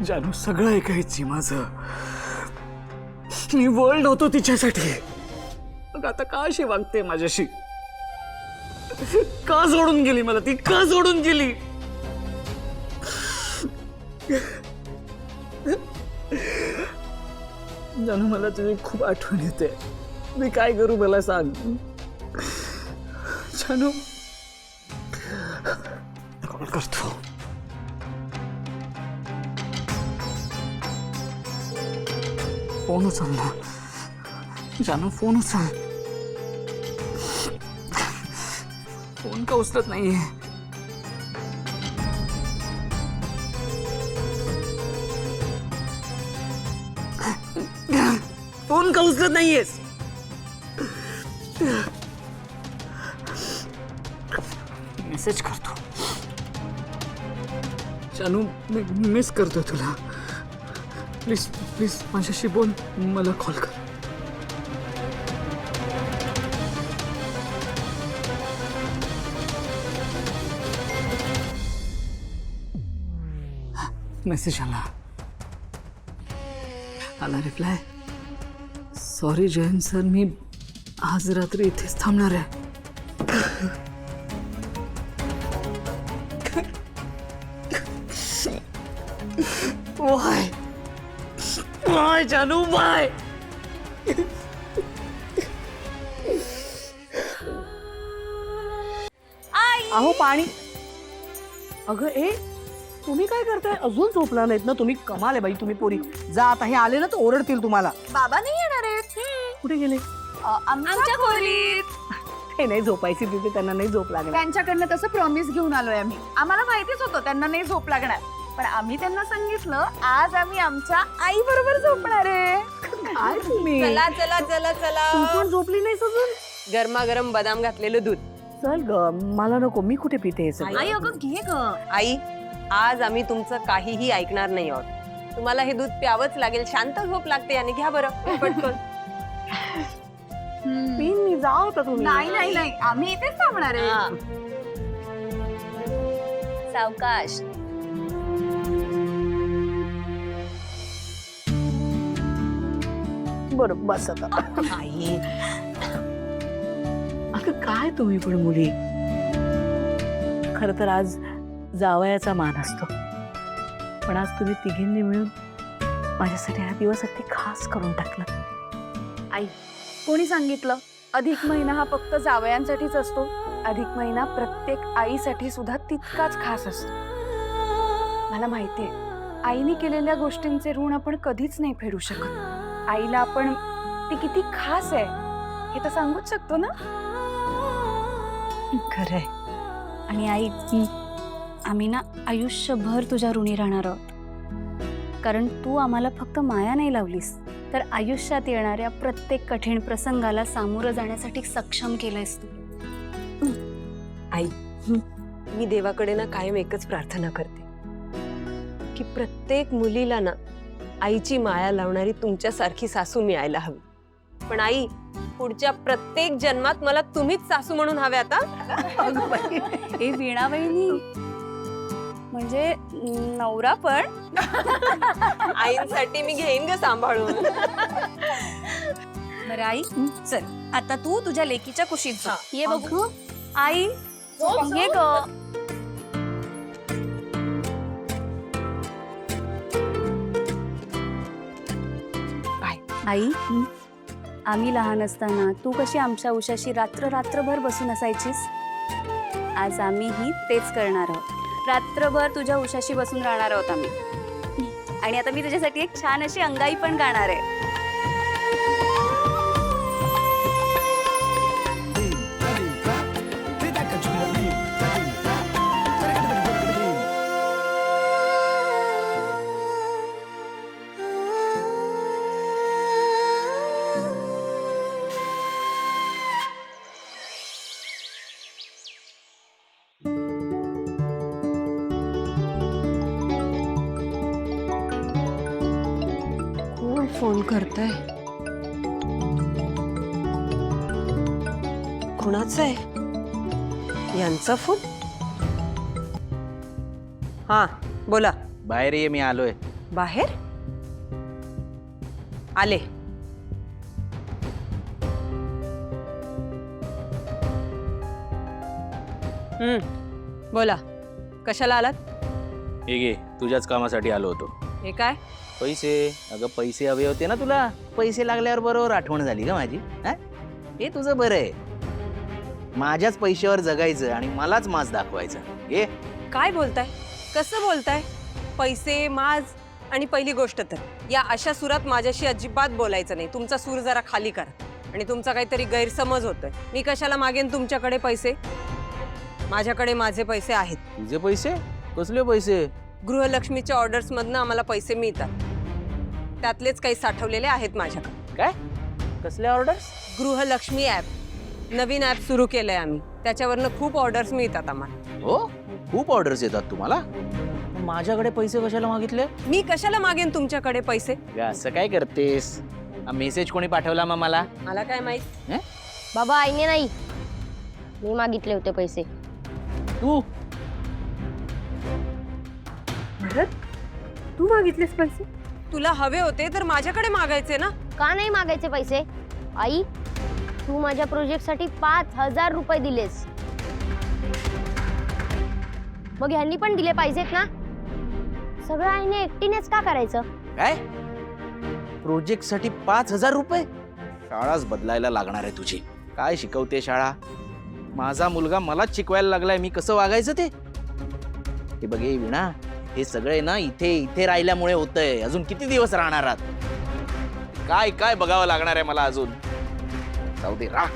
जानू सगळं ऐकायची माझं. मी वर्ल्ड होतो तिच्यासाठी. मग आता का अशी वागते माझ्याशी? का सोडून गेली मला ती? का सोडून गेली? जानू मला तुझी खूप आठवण येते. मी काय करू मला सांग. जानू कॉल करतो. फोन उचल ना जानू, फोन उचल. फोन का उचलत नाहीये? फोन का उचलत नाहीयेस? मेसेज करतो. जानू मी मिस करतो तुला. प्लीज प्लीज माझ्याशी बोल, मला कॉल कर. मेसेज आला रिप्लाय. सॉरी जयंत सर, मी आज रात्री इथेच थांबणार आहे. Why? Why, जानू, why? अहो पाणी. अगं ए, तुम्ही काय करताय? अजून झोपला नाहीत ना तुम्ही? कमाल आहे बाई तुम्ही पोरी. जा आता, हे आले ना तर ओरडतील तुम्हाला. बाबा नाही येणार आहेत. कुठे गेले? आमच्या खोलीत. ते नाही झोपायची तिथे, त्यांना नाही झोप लागणार. त्यांच्याकडनं तसं प्रॉमिस घेऊन आलोय आम्ही. आम्हाला माहितीच होतं त्यांना नाही झोप लागणार, पण आम्ही त्यांना सांगितलं आज आम्ही आमच्या आई बरोबर झोपणार आहे. काय तुम्ही? चला चला चला चला. तू पण झोपली नाही अजून? गरमागरम बदाम घातलेलं दूध. चल ग, मला नको, मी कुठे पिते हे सगळं. आई अगं घे ग. आई, आज आम्ही तुमचं काहीही ऐकणार नाही आहोत. तुम्हाला हे दूध प्यावंच लागेल. शांत झोप लागते आणि घ्या बरं पटकन. पीन मी, जा होता तुम्ही. नाही नाही नाही, आम्ही इथेच थांबणार आहे. हा. सावकाश. बरं बस आता. आई, अगं काय तुम्ही पण मुली. खरं तर आज जावयाचा मान असतो, पण आज तुम्ही तिघींनी मिळून माझ्यासाठी हा दिवस अगदी खास करून टाकला. आई, कोणी सांगितलं अधिक महिना हा फक्त जावयांसाठीच असतो? अधिक महिना प्रत्येक आईसाठी सुद्धा तितकाच खास असतो. मला माहितीये, आईने केलेल्या गोष्टींचे ऋण आपण कधीच नाही फेडू शकत. आईला आपण ती किती खास आहे हे तर सांगूच शकतो ना. खरंय. आणि आई, आम्ही ना आयुष्यभर तुझ्या ऋणी राहणार आहोत. कारण तू आम्हाला फक्त माया नाही लावलीस, तर आयुष्यात येणाऱ्या प्रत्येक कठीण प्रसंगाला सामोरं जाण्यासाठी सक्षम केलंयस तू. आई, मी देवाकडे ना कायम एकच प्रार्थना करते की प्रत्येक मुलीला ना आईची माया लावणारी तुमच्यासारखी सासू मिळायला हवी. पण आई, पुढच्या प्रत्येक जन्मात मला तुम्हीच सासू म्हणून हवे आता. हे वीणा वहिनी, म्हणजे नवरा पण. आईंसाठी मी घेईन ग सांभाळून. बरं आई, चल आता तू तुझ्या लेकीच्या कुशीत जा. ये बघू. आई ये ग. आई, आम्ही लहान असताना तू कशी आमच्या उशाशी रात्रभर बसून असायचीस, आज आम्हीही तेच करणार आहोत. रात्रभर तुझ्या उशाशी बसून राहणार आहोत आम्ही. आणि आता मी तुझ्यासाठी एक छान अशी अंगाई पण गाणार आहे. फोन करताय? कोणाचा आहे? यांचा फोन? हा बोला. बाहेर ये, मी आलोय. बाहेर आले. बोला, कशाला आलात? हे घे, तुझ्याच कामासाठी आलो होतो. हे काय? पैसे. अगं पैसे हवे होते ना तुला. पैसे लागल्यावर बरोबर आठवण झाली का माझी? हा? हे तुझं बरं आहे. माझ्याच पैशावर जगायचं आणि मलाच माज दाखवायचं. हे काय बोलताय? कसं बोलताय? पैसे, माज आणि पहिली गोष्ट तर या अशा सुरात माझ्याशी अजिबात बोलायचं नाही. तुमचा सूर जरा खाली करा. आणि तुमचा काहीतरी गैरसमज होतोय. मी कशाला मागेन तुमच्याकडे पैसे? माझ्याकडे माझे पैसे आहेत. तुझे पैसे? कसले पैसे? गृहलक्ष्मीच्या ऑर्डर्स मधनं आम्हाला पैसे मिळतात. त्यातलेच काही साठवलेले आहेत माझ्याकडे. काय? कसले ऑर्डर्स? गृहलक्ष्मी ॲप नवीन ॲप सुरू केलंय आम्ही. त्याच्यावरनं खूप ऑर्डर्स मिळतात आम्हाला. हो, खूप ऑर्डर्स येतात तुम्हाला. माझ्याकडे पैसे कशाला मागितले? मी कशाला मागेन तुमच्याकडे पैसे? असं काय करतेस? मेसेज कोणी पाठवला मग मला? मला काय माहित? बाबा आईने नाही, मी मागितले होते पैसे. तू तू मागितलेस पैसे? तुला हवे होते तर माझ्याकडे मागायचे ना. का नाही मागायचे पैसे? आई, तू माझ्या प्रोजेक्टसाठी 5,000 रुपये दिलेस. मग ह्यांनी पण दिले पाहिजेत ना. सगळं आईने एकटीनेच का करायचं? काय? प्रोजेक्ट साठी 5,000 रुपये? शाळाच बदलायला लागणार आहे तुझी. काय शिकवते शाळा? माझा मुलगा मलाच शिकवायला लागलाय मी कसं वागायचं ते. हे बघ हे वीणा, हे सगळे ना इथे राहिल्यामुळे होतंय. अजून किती दिवस राहणार आहात? काय काय बघावं लागणार आहे मला अजून. जाऊ दे, राह.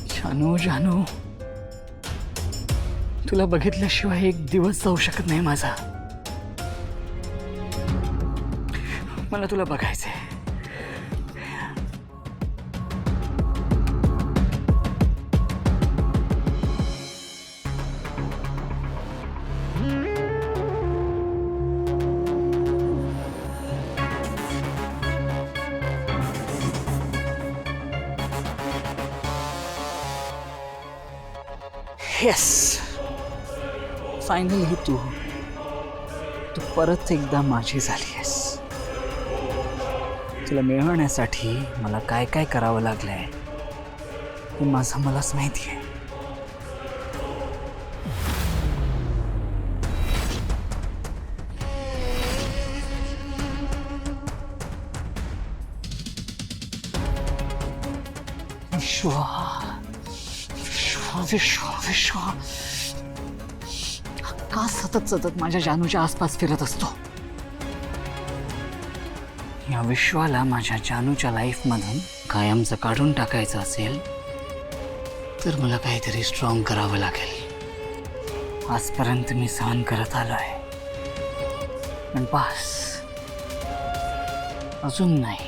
जानू जानू, तुला बघितल्याशिवाय एक दिवस जाऊ शकत नाही माझा. मला तुला बघायचंय. येस, फायनली तू परत एकदा माझी झाली आहेस. तुला मिळवण्यासाठी मला काय काय करावं लागलंय हे माझं मलाच माहिती आहे. विश्व का सतत माझ्या जानूच्या आसपास फिरत असतो? या विश्वाला माझ्या जानूच्या लाईफमधून कायमचं काढून टाकायचं असेल तर मला काहीतरी स्ट्रॉंग करावं लागेल. आजपर्यंत मी सहन करत आलोय, पण बस अजून नाही.